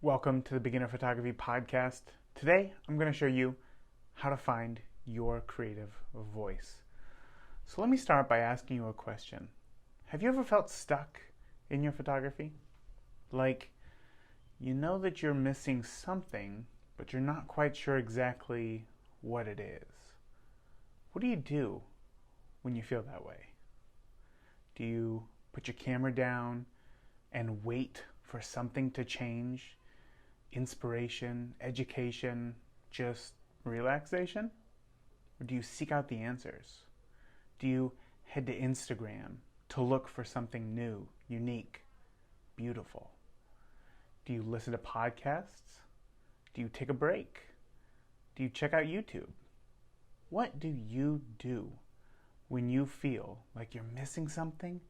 Welcome to the Beginner Photography Podcast. Today, I'm going to show you how to find your creative voice. So let me start by asking you a question. Have you ever felt stuck in your photography? Like, you know that you're missing something, but you're not quite sure exactly what it is. What do you do when you feel that way? Do you put your camera down and wait for something to change? Inspiration, education, just relaxation? Or do you seek out the answers? Do you head to Instagram to look for something new, unique, beautiful? Do you listen to podcasts? Do you take a break? Do you check out YouTube? What do you do when you feel like you're missing something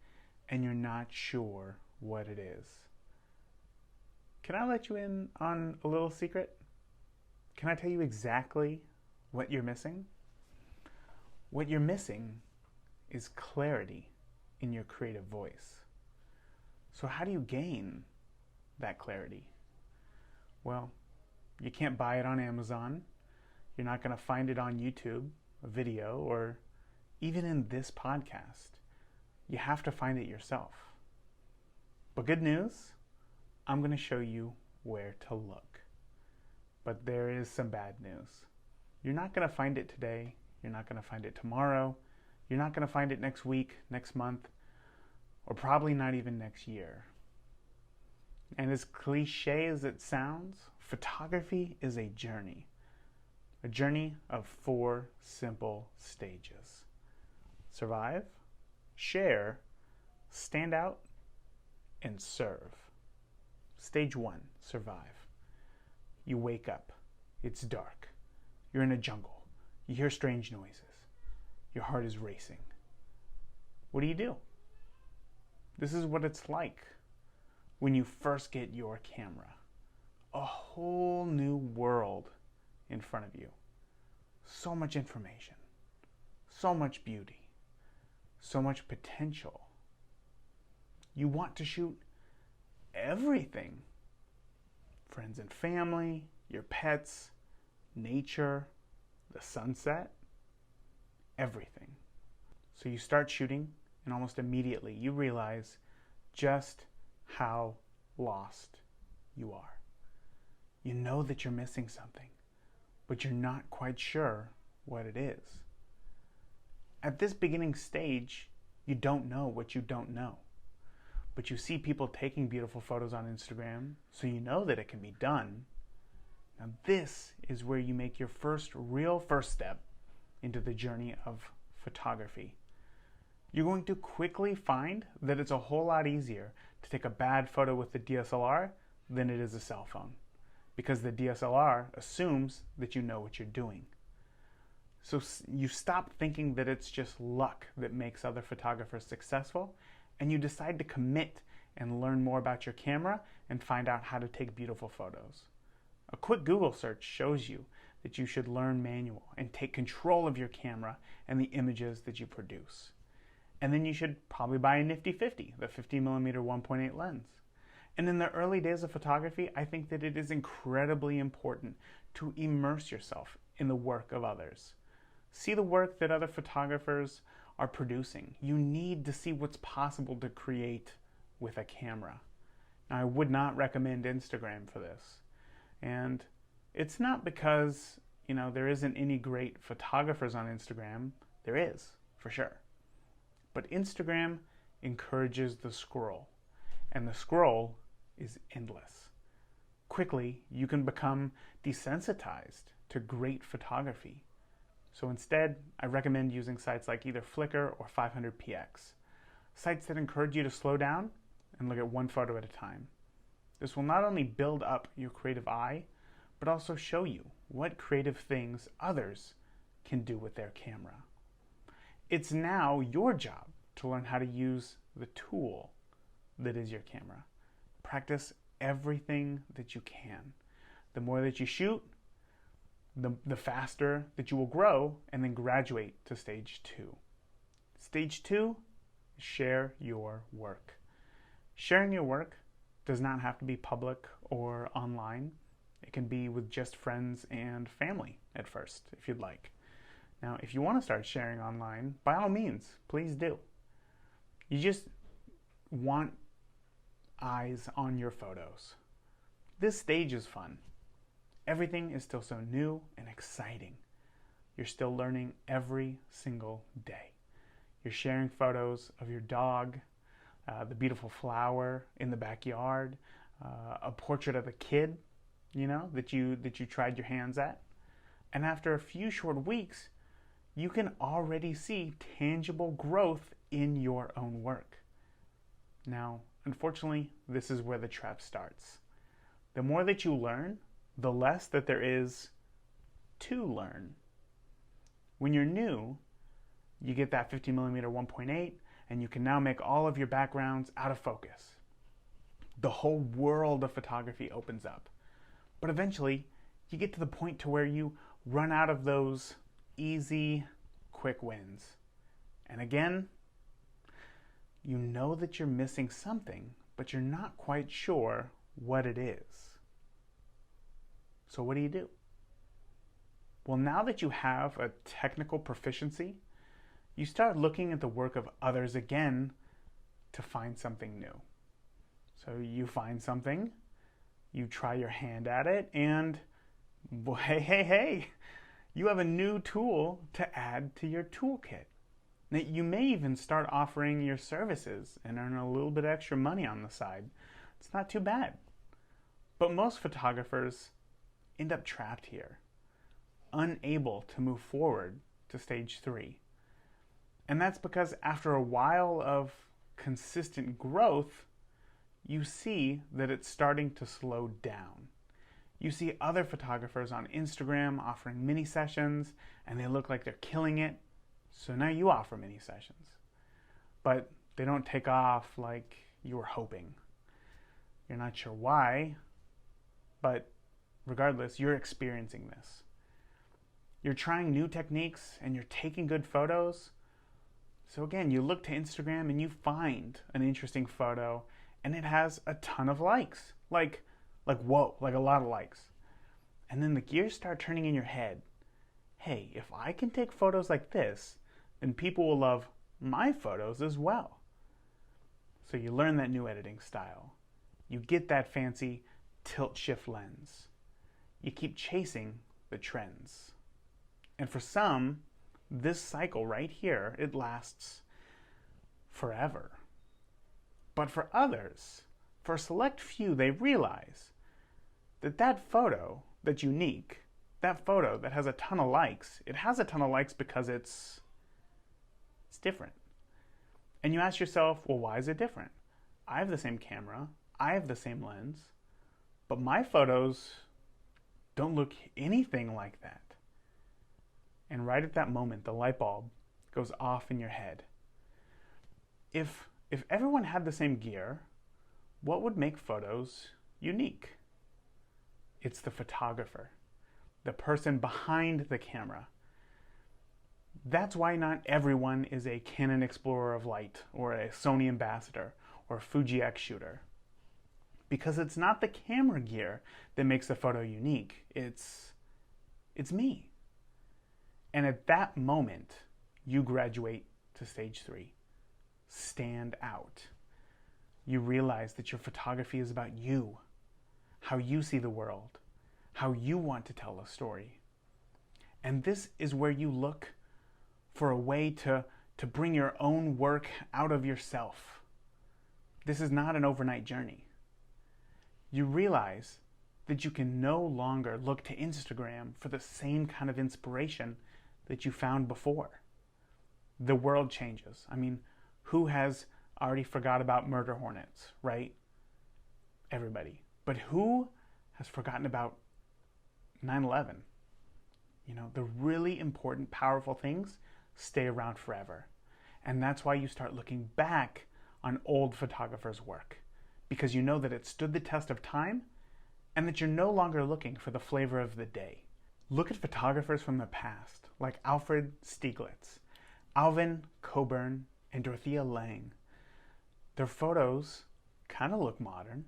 and you're not sure what it is? Can I let you in on a little secret? Can I tell you exactly what you're missing? What you're missing is clarity in your creative voice. So how do you gain that clarity? Well, you can't buy it on Amazon. You're not going to find it on YouTube, a video, or even in this podcast. You have to find it yourself. But good news, I'm going to show you where to look. But there is some bad news. You're not going to find it today. You're not going to find it tomorrow. You're not going to find it next week, next month, or probably not even next year. And as cliche as it sounds, photography is a journey of 4 simple stages. Survive, share, stand out, and serve. Stage 1, survive. You wake up. It's dark. You're in a jungle. You hear strange noises. Your heart is racing. What do? This is what it's like when you first get your camera. A whole new world in front of you. So much information. So much beauty. So much potential. You want to shoot everything. Friends and family, your pets, nature, the sunset, everything. So you start shooting, and almost immediately you realize just how lost you are. You know that you're missing something, but you're not quite sure what it is. At this beginning stage, you don't know what you don't know. But you see people taking beautiful photos on Instagram, so you know that it can be done. Now this is where you make your real first step into the journey of photography. You're going to quickly find that it's a whole lot easier to take a bad photo with the DSLR than it is a cell phone, because the DSLR assumes that you know what you're doing. So you stop thinking that it's just luck that makes other photographers successful, and you decide to commit and learn more about your camera and find out how to take beautiful photos. A quick Google search shows you that you should learn manual and take control of your camera and the images that you produce. And then you should probably buy a nifty 50, the 50mm 1.8 lens. And in the early days of photography, I think that it is incredibly important to immerse yourself in the work of others. See the work that other photographers are producing. You need to see what's possible to create with a camera. Now, I would not recommend Instagram for this. And it's not because, there isn't any great photographers on Instagram. There is, for sure. But Instagram encourages the scroll. And the scroll is endless. Quickly, you can become desensitized to great photography. So instead, I recommend using sites like either Flickr or 500px, sites that encourage you to slow down and look at one photo at a time. This will not only build up your creative eye, but also show you what creative things others can do with their camera. It's now your job to learn how to use the tool that is your camera. Practice everything that you can. The more that you shoot, the faster that you will grow and then graduate to stage 2. Stage 2, share your work. Sharing your work does not have to be public or online. It can be with just friends and family at first, if you'd like. Now, if you want to start sharing online, by all means, please do. You just want eyes on your photos. This stage is fun. Everything is still so new and exciting. You're still learning every single day. You're sharing photos of your dog, the beautiful flower in the backyard, a portrait of a kid, that you tried your hands at. And after a few short weeks, you can already see tangible growth in your own work. Now, unfortunately, this is where the trap starts. The more that you learn, the less that there is to learn. When you're new, you get that 50mm 1.8, and you can now make all of your backgrounds out of focus. The whole world of photography opens up. But eventually, you get to the point to where you run out of those easy, quick wins. And again, you know that you're missing something, but you're not quite sure what it is. So what do? Well, now that you have a technical proficiency, you start looking at the work of others again to find something new. So you find something, you try your hand at it, and hey, you have a new tool to add to your toolkit. Now, you may even start offering your services and earn a little bit extra money on the side. It's not too bad. But most photographers end up trapped here, unable to move forward to stage 3. And that's because after a while of consistent growth, you see that it's starting to slow down. You see other photographers on Instagram offering mini sessions, and they look like they're killing it. So now you offer mini sessions. But they don't take off like you were hoping. You're not sure why, but regardless, you're experiencing this. You're trying new techniques and you're taking good photos. So again, you look to Instagram and you find an interesting photo and it has a ton of likes. Like whoa, like a lot of likes. And then the gears start turning in your head. Hey, if I can take photos like this, then people will love my photos as well. So you learn that new editing style. You get that fancy tilt shift lens. You keep chasing the trends. And for some, this cycle right here, it lasts forever. But for others, for a select few, they realize that that photo that's unique, that photo that has a ton of likes, it has a ton of likes because it's different. And you ask yourself, well, why is it different? I have the same camera, I have the same lens, but my photos don't look anything like that. And right at that moment, the light bulb goes off in your head. If everyone had the same gear, what would make photos unique? It's the photographer, the person behind the camera. That's why not everyone is a Canon Explorer of Light or a Sony Ambassador or a Fuji X shooter. Because it's not the camera gear that makes the photo unique. It's me. And at that moment, you graduate to stage 3. Stand out. You realize that your photography is about you, how you see the world, how you want to tell a story. And this is where you look for a way to bring your own work out of yourself. This is not an overnight journey. You realize that you can no longer look to Instagram for the same kind of inspiration that you found before. The world changes. I mean, who has already forgot about murder hornets, right? Everybody. But who has forgotten about 9/11? The really important, powerful things stay around forever. And that's why you start looking back on old photographers' work, because you know that it stood the test of time and that you're no longer looking for the flavor of the day. Look at photographers from the past, like Alfred Stieglitz, Alvin Coburn, and Dorothea Lange. Their photos kind of look modern,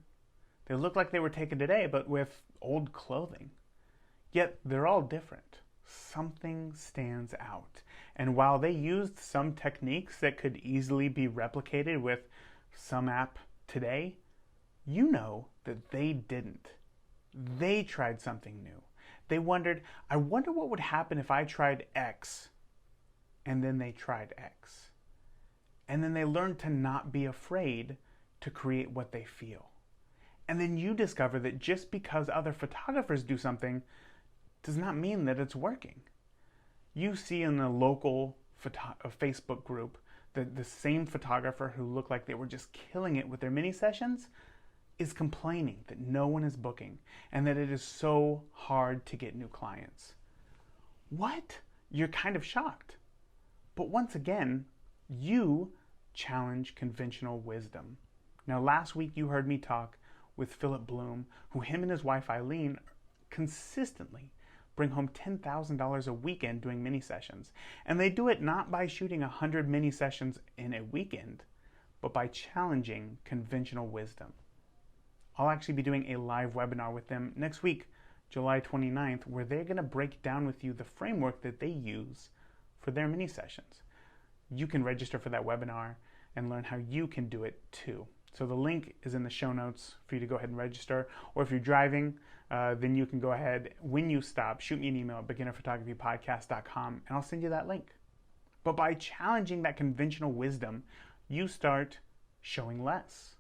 They look like they were taken today, but with old clothing. Yet they're all different. Something stands out. And while they used some techniques that could easily be replicated with some app today, you know that they didn't. They tried something new. They wondered, I wonder what would happen if I tried X. And then they tried X. And then they learned to not be afraid to create what they feel. And then you discover that just because other photographers do something does not mean that it's working. You see in a local Facebook group that the same photographer who looked like they were just killing it with their mini sessions is complaining that no one is booking and that it is so hard to get new clients. What? You're kind of shocked. But once again, you challenge conventional wisdom. Now, last week you heard me talk with Philip Bloom, who him and his wife Eileen consistently bring home $10,000 a weekend doing mini sessions. And they do it not by shooting 100 mini sessions in a weekend, but by challenging conventional wisdom. I'll actually be doing a live webinar with them next week, July 29th, where they're going to break down with you the framework that they use for their mini sessions. You can register for that webinar and learn how you can do it too. So the link is in the show notes for you to go ahead and register. Or if you're driving, then you can go ahead, when you stop, shoot me an email at beginnerphotographypodcast.com and I'll send you that link. But by challenging that conventional wisdom, you start showing less.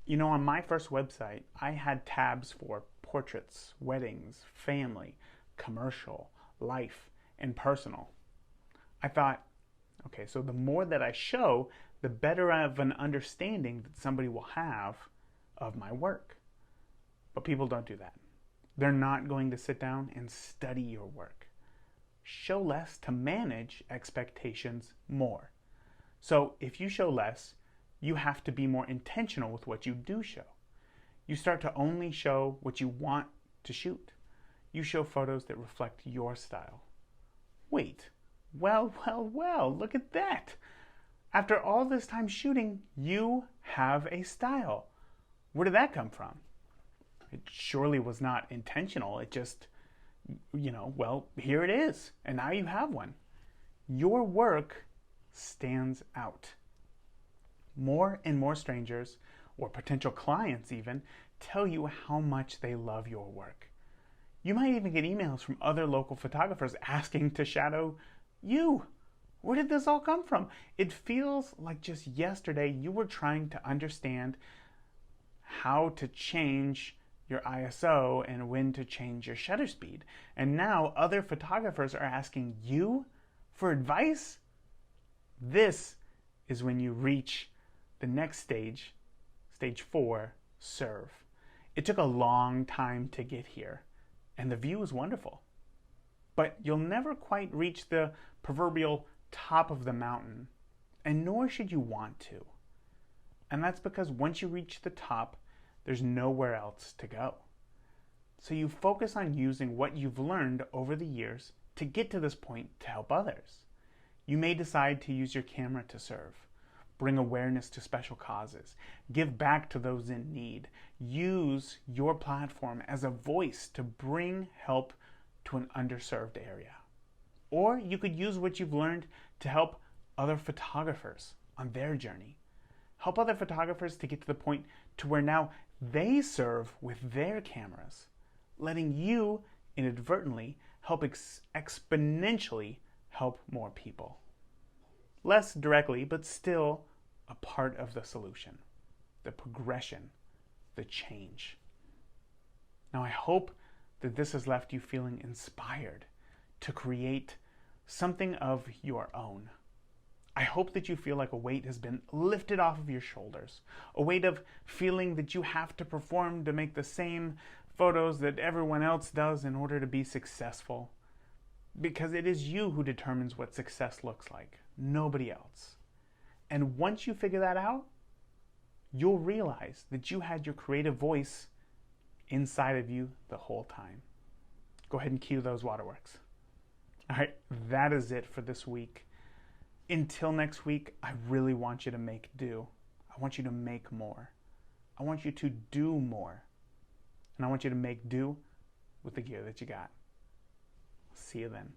You know, on my first website, I had tabs for portraits, weddings, family, commercial, life, and personal. I thought, okay, so the more that I show, the better of an understanding that somebody will have of my work. But people don't do that. They're not going to sit down and study your work. Show less to manage expectations more. So if you show less, you have to be more intentional with what you do show. You start to only show what you want to shoot. You show photos that reflect your style. Wait, well, look at that. After all this time shooting, you have a style. Where did that come from? It surely was not intentional. It just, well, here it is. And now you have one. Your work stands out. More and more strangers, or potential clients even, tell you how much they love your work. You might even get emails from other local photographers asking to shadow you. Where did this all come from? It feels like just yesterday you were trying to understand how to change your ISO and when to change your shutter speed. And now other photographers are asking you for advice? This is when you reach the next stage, stage 4, serve. It took a long time to get here, and the view is wonderful. But you'll never quite reach the proverbial top of the mountain, and nor should you want to. And that's because once you reach the top, there's nowhere else to go. So you focus on using what you've learned over the years to get to this point to help others. You may decide to use your camera to serve, bring awareness to special causes, give back to those in need, use your platform as a voice to bring help to an underserved area. Or you could use what you've learned to help other photographers on their journey. Help other photographers to get to the point to where now they serve with their cameras, letting you inadvertently help exponentially help more people. Less directly, but still a part of the solution, the progression, the change. Now I hope that this has left you feeling inspired to create something of your own. I hope that you feel like a weight has been lifted off of your shoulders, a weight of feeling that you have to perform to make the same photos that everyone else does in order to be successful. Because it is you who determines what success looks like, nobody else. And once you figure that out, you'll realize that you had your creative voice inside of you the whole time. Go ahead and cue those waterworks. All right, that is it for this week. Until next week, I really want you to make do. I want you to make more. I want you to do more. And I want you to make do with the gear that you got. See you then.